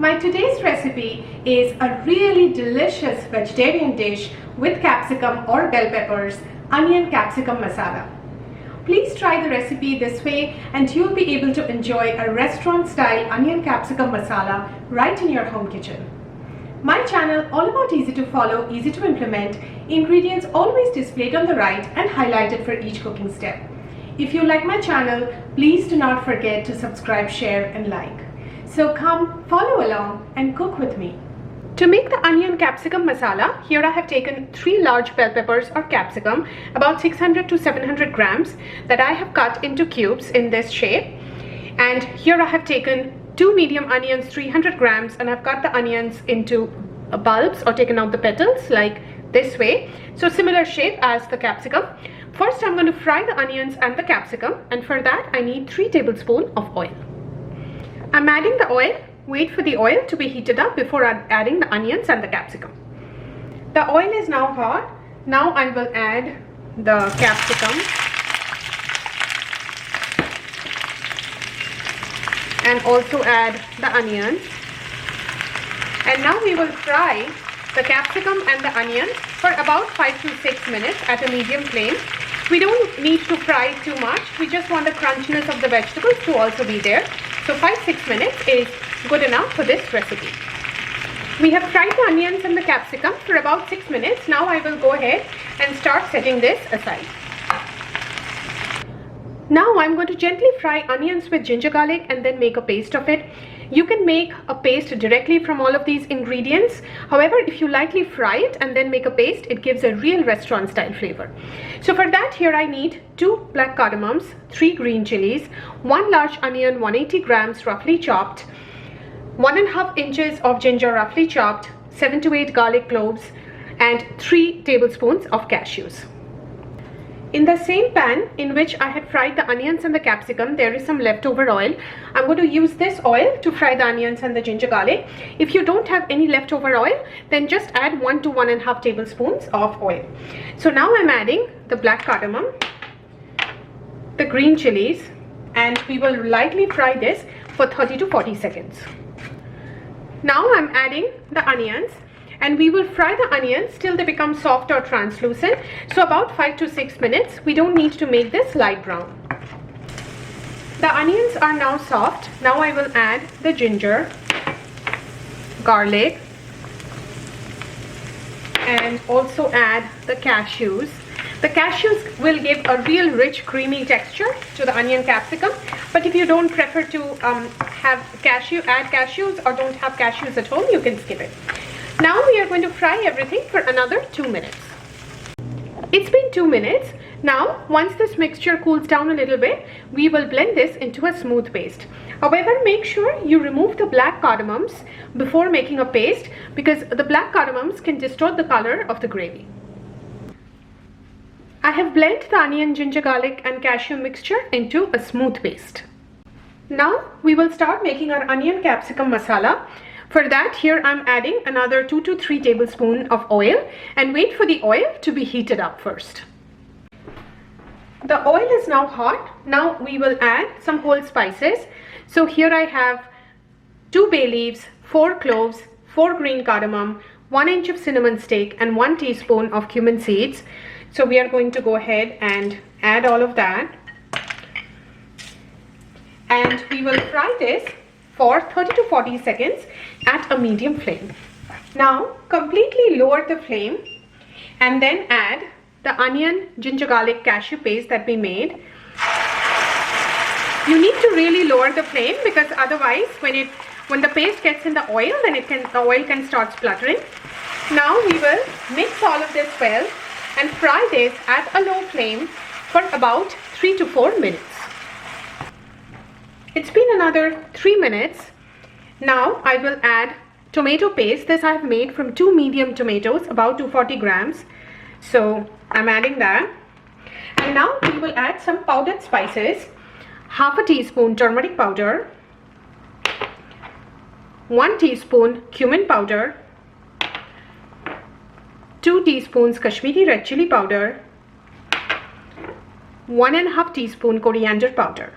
My today's recipe is a really delicious vegetarian dish with capsicum or bell peppers, onion capsicum masala. Please try the recipe this way and you'll be able to enjoy a restaurant style onion capsicum masala right in your home kitchen. My channel, all about easy to follow, easy to implement, ingredients always displayed on the right and highlighted for each cooking step. If you like my channel, please do not forget to subscribe, share and like. So come follow along and cook with me. To make the onion capsicum masala, here I have taken 3 large bell peppers or capsicum, about 600 to 700 grams that I have cut into cubes in this shape. And here I have taken 2 medium onions, 300 grams, and I've cut the onions into bulbs or taken out the petals like this way. So similar shape as the capsicum. First I'm going to fry the onions and the capsicum, and for that I need 3 tablespoons of oil. I'm adding the oil. Wait for the oil to be heated up before adding the onions and the capsicum. The oil is now hot. Now I will add the capsicum and also add the onions. And now we will fry the capsicum and the onions for about 5 to 6 minutes at a medium flame. We don't need to fry it too much. We just want the crunchiness of the vegetables to also be there. So 5-6 minutes is good enough for this recipe. We have fried the onions and the capsicum for about 6 minutes. Now I will go ahead and start setting this aside. Now I'm going to gently fry onions with ginger garlic and then make a paste of it. You can make a paste directly from all of these ingredients. However, if you lightly fry it and then make a paste, it gives a real restaurant style flavor. So for that, here I need 2 black cardamoms, 3 green chilies, 1 large onion, 180 grams roughly chopped, 1.5 inches of ginger roughly chopped, 7 to 8 garlic cloves, and 3 tablespoons of cashews. In the same pan in which I had fried the onions and the capsicum, there is some leftover oil. I'm going to use this oil to fry the onions and the ginger garlic. If you don't have any leftover oil, then just add 1 to 1.5 tablespoons of oil. So now I'm adding the black cardamom, the green chilies, and we will lightly fry this for 30 to 40 seconds. Now I'm adding the onions, and we will fry the onions till they become soft or translucent. So about 5 to 6 minutes. We don't need to make this light brown. The onions are now soft. Now I will add the ginger, garlic, and also add the cashews. The cashews will give a real rich creamy texture to the onion capsicum, but if you don't prefer to add cashews or don't have cashews at home, you can skip it. Now we are going to fry everything for another 2 minutes. It's been 2 minutes. Now once this mixture cools down a little bit, we will blend this into a smooth paste. However, make sure you remove the black cardamoms before making a paste, because the black cardamoms can distort the color of the gravy. I have blended the onion, ginger, garlic and cashew mixture into a smooth paste. Now we will start making our onion capsicum masala. For that, here I'm adding another 2 to 3 tablespoons of oil, and wait for the oil to be heated up first. The oil is now hot. Now we will add some whole spices. So here I have 2 bay leaves, 4 cloves, 4 green cardamom, 1 inch of cinnamon stick and 1 teaspoon of cumin seeds. So we are going to go ahead and add all of that. And we will fry this for 30 to 40 seconds at a medium flame. Now completely lower the flame and then add the onion, ginger, garlic, cashew paste that we made. You need to really lower the flame, because otherwise when the paste gets in the oil, then the oil can start spluttering. Now we will mix all of this well and fry this at a low flame for about 3 to 4 minutes. It's been another 3 minutes. Now I will add tomato paste. This I have made from 2 medium tomatoes, about 240 grams. So I'm adding that. And now we will add some powdered spices. Half a teaspoon turmeric powder, 1 teaspoon cumin powder, 2 teaspoons Kashmiri red chili powder, 1.5 teaspoon coriander powder.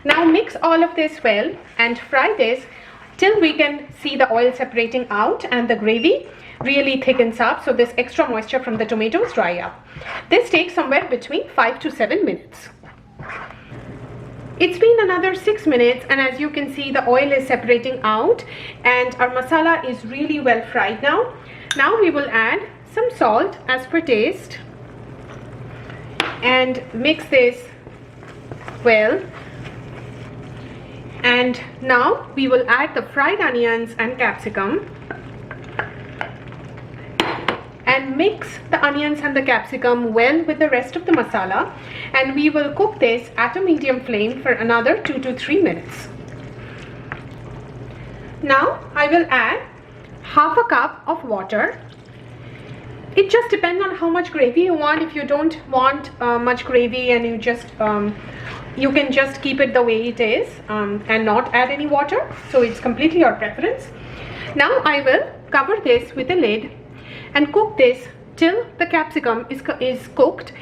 Now mix all of this well and fry this till we can see the oil separating out and the gravy really thickens up, so this extra moisture from the tomatoes dry up. This takes somewhere between 5 to 7 minutes. It's been another 6 minutes, and as you can see, the oil is separating out and our masala is really well fried now. Now we will add some salt as per taste and mix this well. And now we will add the fried onions and capsicum and mix the onions and the capsicum well with the rest of the masala, and we will cook this at a medium flame for another 2 to 3 minutes. Now I will add half a cup of water. It just depends on how much gravy you want. If you don't want much gravy and you can just keep it the way it is and not add any water, so it's completely your preference. Now I will cover this with a lid and cook this till the capsicum is cooked.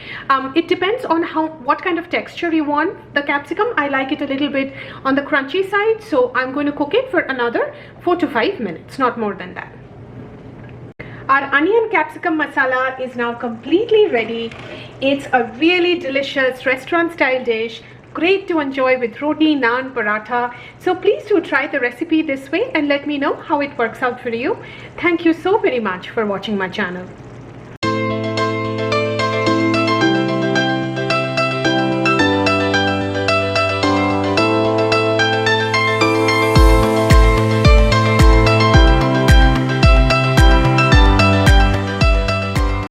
It depends on what kind of texture you want the capsicum. I like it a little bit on the crunchy side, so I'm going to cook it for another 4 to 5 minutes, not more than that. Our onion capsicum masala is now completely ready. It's a really delicious restaurant style dish, great to enjoy with roti, naan, paratha. So please do try the recipe this way and let me know how it works out for you. Thank you so very much for watching my channel.